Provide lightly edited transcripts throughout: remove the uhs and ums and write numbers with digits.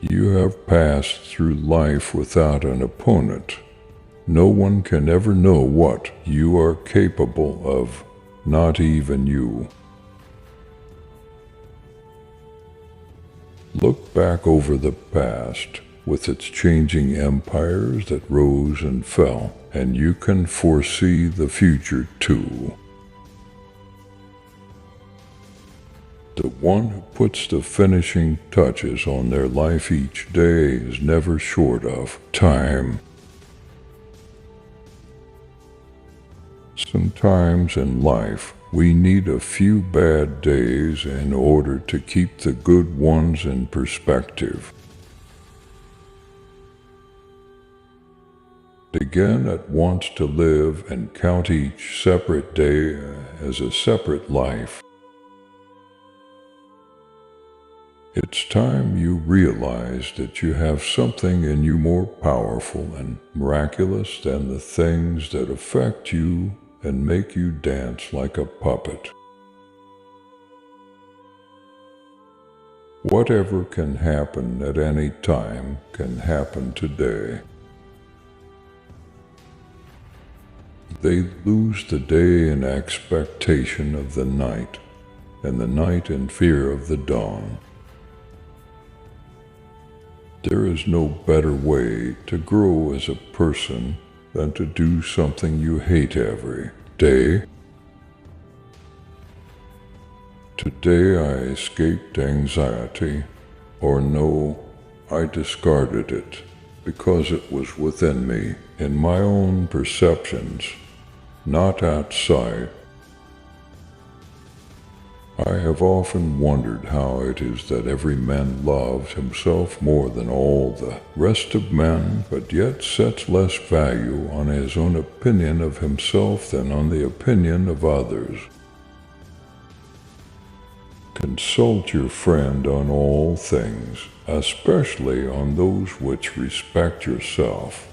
You have passed through life without an opponent. No one can ever know what you are capable of, not even you. Look back over the past, with its changing empires that rose and fell, and you can foresee the future too. The one who puts the finishing touches on their life each day is never short of time. Sometimes in life, we need a few bad days in order to keep the good ones in perspective. Begin at once to live and count each separate day as a separate life. It's time you realize that you have something in you more powerful and miraculous than the things that affect you and make you dance like a puppet. Whatever can happen at any time can happen today. They lose the day in expectation of the night, and the night in fear of the dawn. There is no better way to grow as a person than to do something you hate every day. Today I escaped anxiety, or no, I discarded it because it was within me, in my own perceptions, not outside. I have often wondered how it is that every man loves himself more than all the rest of men, but yet sets less value on his own opinion of himself than on the opinion of others. Consult your friend on all things, especially on those which respect yourself.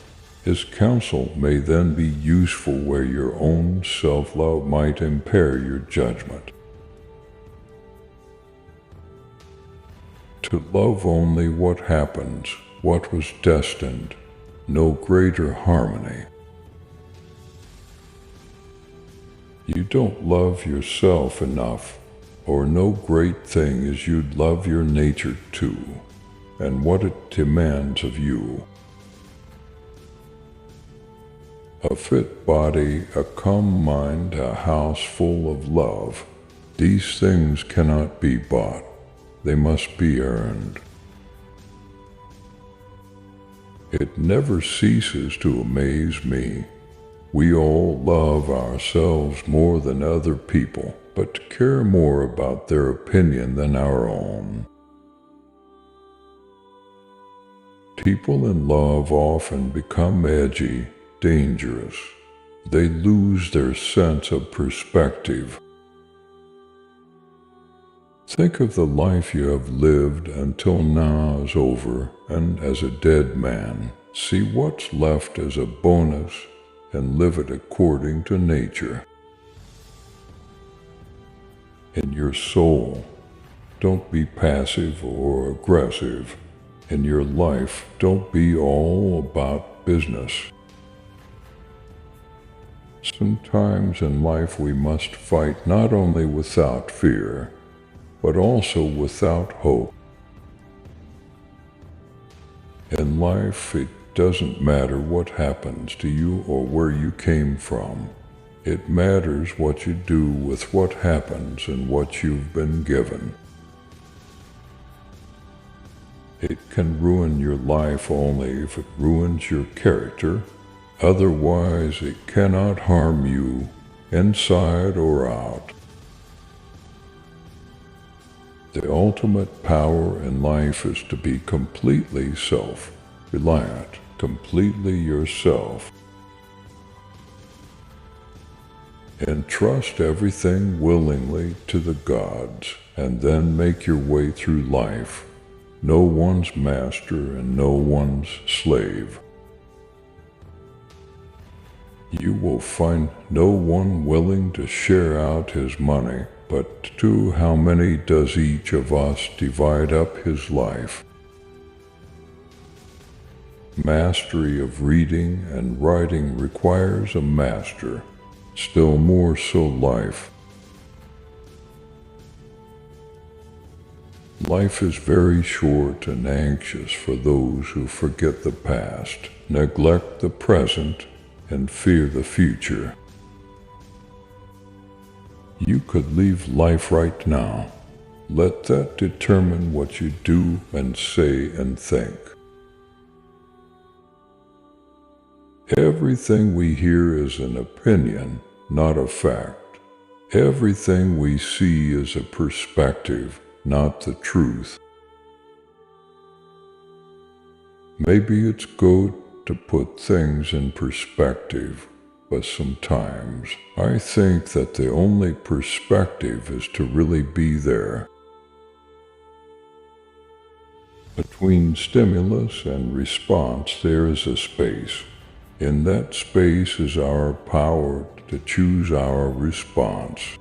His counsel may then be useful where your own self-love might impair your judgment. To love only what happens, what was destined, no greater harmony. You don't love yourself enough, or no great thing as you'd love your nature too, and what it demands of you. A fit body, a calm mind, a house full of love, these things cannot be bought. They must be earned. It never ceases to amaze me. We all love ourselves more than other people, but care more about their opinion than our own. People in love often become edgy, dangerous. They lose their sense of perspective. Think of the life you have lived until now is over, and as a dead man, see what's left as a bonus and live it according to nature. In your soul, don't be passive or aggressive. In your life, don't be all about business. Sometimes in life we must fight not only without fear, but also without hope. In life, it doesn't matter what happens to you or where you came from. It matters what you do with what happens and what you've been given. It can ruin your life only if it ruins your character. Otherwise, it cannot harm you, inside or out. The ultimate power in life is to be completely self-reliant, completely yourself. Entrust everything willingly to the gods, and then make your way through life, no one's master and no one's slave. You will find no one willing to share out his money, but to how many does each of us divide up his life? Mastery of reading and writing requires a master, still more so life. Life is very short and anxious for those who forget the past, neglect the present, and fear the future. You could leave life right now. Let that determine what you do and say and think. Everything we hear is an opinion, not a fact. Everything we see is a perspective, not the truth. Maybe it's good to put things in perspective, but sometimes I think that the only perspective is to really be there. Between stimulus and response there is a space. In that space is our power to choose our response.